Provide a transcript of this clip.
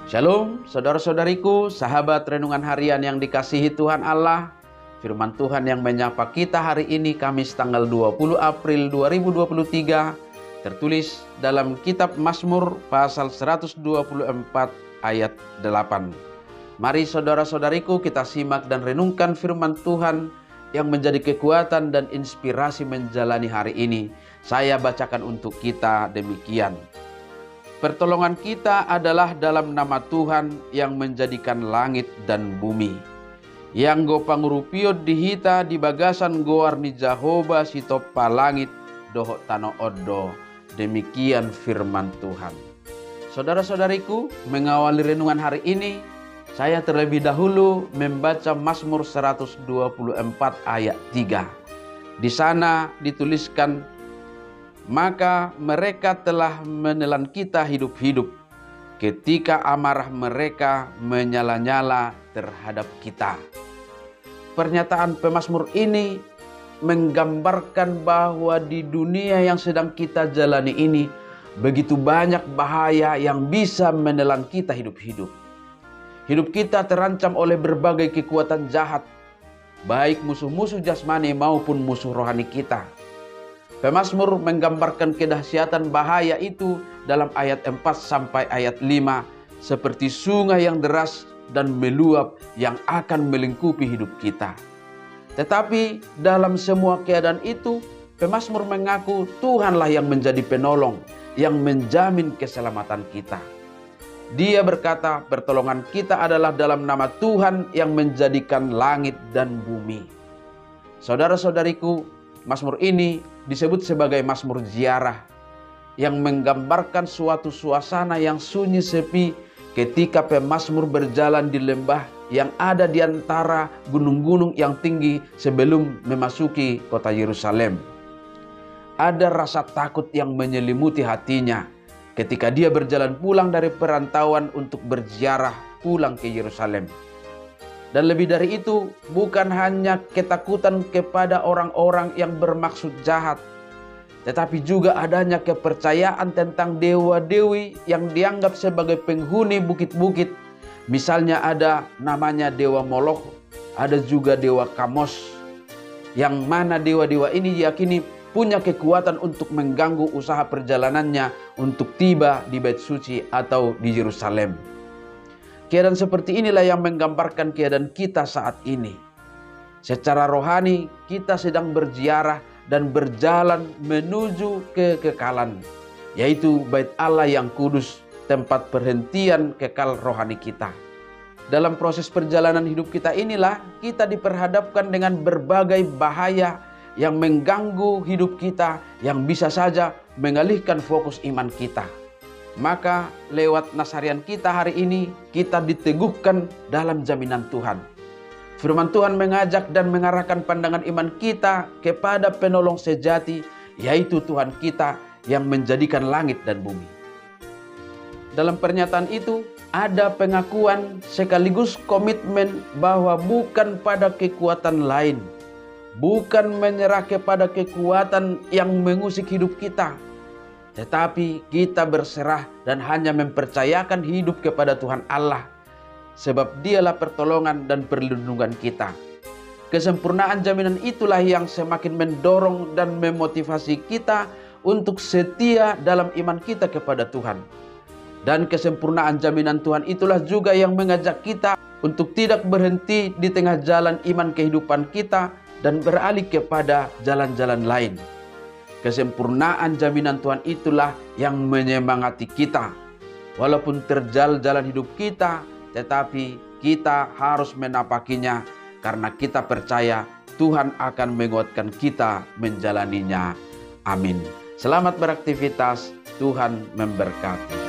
Shalom, saudara-saudariku, sahabat renungan harian yang dikasihi Tuhan Allah. Firman Tuhan yang menyapa kita hari ini Kamis tanggal 20 April 2023 tertulis dalam kitab Mazmur pasal 124 ayat 8. Mari saudara-saudariku kita simak dan renungkan firman Tuhan yang menjadi kekuatan dan inspirasi menjalani hari ini. Saya bacakan untuk kita demikian. Pertolongan kita adalah dalam nama Tuhan yang menjadikan langit dan bumi. Yang go pangurupiot dihita di bagasan goar ni Jahoba si topa langit doho tano odo. Demikian firman Tuhan. Saudara-saudariku, mengawali renungan hari ini, saya terlebih dahulu membaca Mazmur 124 ayat 3. Di sana dituliskan, maka mereka telah menelan kita hidup-hidup ketika amarah mereka menyala-nyala terhadap kita. Pernyataan pemazmur ini menggambarkan bahwa di dunia yang sedang kita jalani ini begitu banyak bahaya yang bisa menelan kita hidup-hidup. Hidup kita terancam oleh berbagai kekuatan jahat, baik musuh-musuh jasmani maupun musuh rohani kita. Pemazmur menggambarkan kedahsyatan bahaya itu dalam ayat 4 sampai ayat 5 seperti sungai yang deras dan meluap yang akan melingkupi hidup kita. Tetapi dalam semua keadaan itu, pemazmur mengaku Tuhanlah yang menjadi penolong, yang menjamin keselamatan kita. Dia berkata, pertolongan kita adalah dalam nama Tuhan yang menjadikan langit dan bumi. Saudara-saudariku, Mazmur ini disebut sebagai Mazmur ziarah yang menggambarkan suatu suasana yang sunyi sepi ketika pemazmur berjalan di lembah yang ada di antara gunung-gunung yang tinggi sebelum memasuki kota Yerusalem. Ada rasa takut yang menyelimuti hatinya ketika dia berjalan pulang dari perantauan untuk berziarah pulang ke Yerusalem. Dan lebih dari itu, bukan hanya ketakutan kepada orang-orang yang bermaksud jahat, tetapi juga adanya kepercayaan tentang dewa-dewi yang dianggap sebagai penghuni bukit-bukit. Misalnya ada namanya Dewa Moloch, ada juga Dewa Kamos, yang mana dewa-dewa ini diyakini punya kekuatan untuk mengganggu usaha perjalanannya untuk tiba di Bait Suci atau di Yerusalem. Keadaan seperti inilah yang menggambarkan keadaan kita saat ini. Secara rohani kita sedang berziarah dan berjalan menuju kekekalan, yaitu Bait Allah yang kudus, tempat perhentian kekal rohani kita. Dalam proses perjalanan hidup kita inilah kita diperhadapkan dengan berbagai bahaya yang mengganggu hidup kita, yang bisa saja mengalihkan fokus iman kita. Maka lewat nasarian kita hari ini, kita diteguhkan dalam jaminan Tuhan. Firman Tuhan mengajak dan mengarahkan pandangan iman kita kepada penolong sejati, yaitu Tuhan kita yang menjadikan langit dan bumi. Dalam pernyataan itu, ada pengakuan sekaligus komitmen bahwa bukan pada kekuatan lain, bukan menyerah kepada kekuatan yang mengusik hidup kita, tetapi kita berserah dan hanya mempercayakan hidup kepada Tuhan Allah, sebab Dialah pertolongan dan perlindungan kita. Kesempurnaan jaminan itulah yang semakin mendorong dan memotivasi kita untuk setia dalam iman kita kepada Tuhan. Dan kesempurnaan jaminan Tuhan itulah juga yang mengajak kita untuk tidak berhenti di tengah jalan iman kehidupan kita dan beralih kepada jalan-jalan lain. Kesempurnaan jaminan Tuhan itulah yang menyemangati kita. Walaupun terjal jalan hidup kita, tetapi kita harus menapakinya karena kita percaya Tuhan akan menguatkan kita menjalaninya. Amin. Selamat beraktivitas, Tuhan memberkati.